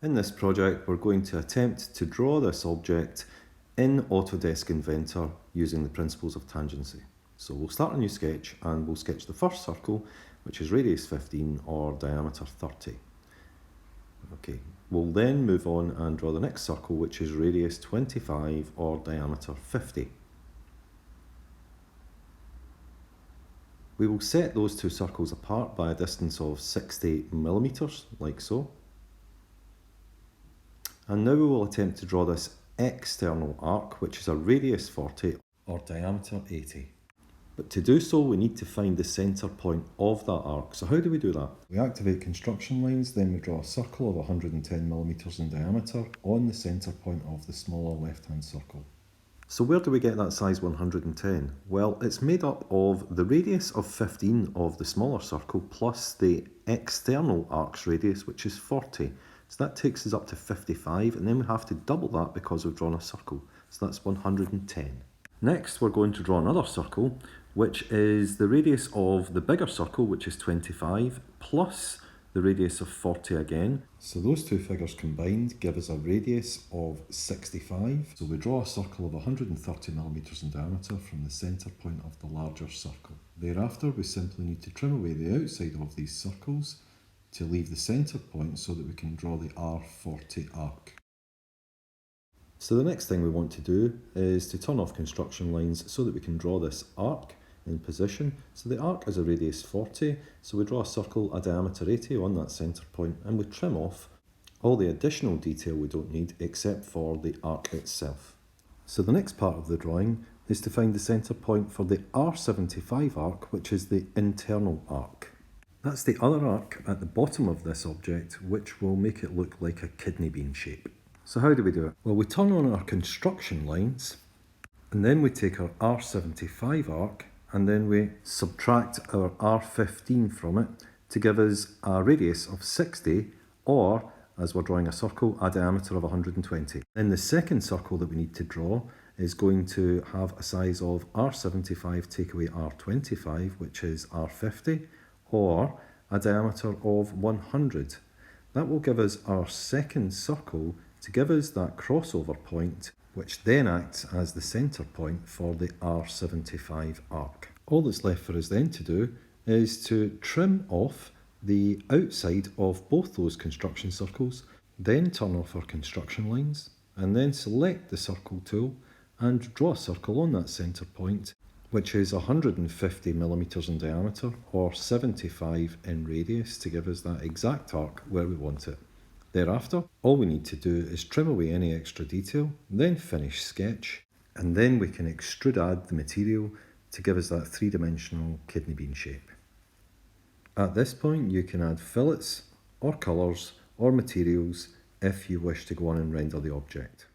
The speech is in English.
In this project, we're going to attempt to draw this object in Autodesk Inventor using the principles of tangency. So we'll start a new sketch and we'll sketch the first circle, which is radius 15 or diameter 30. Okay, we'll then move on and draw the next circle, which is radius 25 or diameter 50. We will set those two circles apart by a distance of 60 millimeters, like so. And now we will attempt to draw this external arc, which is a radius 40 or diameter 80. But to do so, we need to find the centre point of that arc. So how do we do that? We activate construction lines, then we draw a circle of 110 millimeters in diameter on the centre point of the smaller left-hand circle. So where do we get that size 110? Well, it's made up of the radius of 15 of the smaller circle plus the external arc's radius, which is 40. So that takes us up to 55, and then we have to double that because we've drawn a circle. So that's 110. Next, we're going to draw another circle, which is the radius of the bigger circle, which is 25, plus the radius of 40 again. So those two figures combined give us a radius of 65. So we draw a circle of 130 millimeters in diameter from the centre point of the larger circle. Thereafter, we simply need to trim away the outside of these circles to leave the centre point so that we can draw the R40 arc. So the next thing we want to do is to turn off construction lines so that we can draw this arc in position. So the arc is a radius 40, so we draw a circle a diameter 80 on that centre point, and we trim off all the additional detail we don't need except for the arc itself. So the next part of the drawing is to find the centre point for the R75 arc, which is the internal arc. That's the other arc at the bottom of this object, which will make it look like a kidney bean shape. So how do we do it? Well, we turn on our construction lines, and then we take our R75 arc, and then we subtract our R15 from it to give us a radius of 60, or, as we're drawing a circle, a diameter of 120. Then the second circle that we need to draw is going to have a size of R75 take away R25, which is R50, or a diameter of 100. That will give us our second circle to give us that crossover point, which then acts as the centre point for the R75 arc. All that's left for us then to do is to trim off the outside of both those construction circles, then turn off our construction lines, and then select the circle tool and draw a circle on that centre point, which is 150 millimeters in diameter or 75 in radius to give us that exact arc where we want it. Thereafter, all we need to do is trim away any extra detail, then finish sketch, and then we can extrude add the material to give us that three-dimensional kidney bean shape. At this point, you can add fillets or colours or materials if you wish to go on and render the object.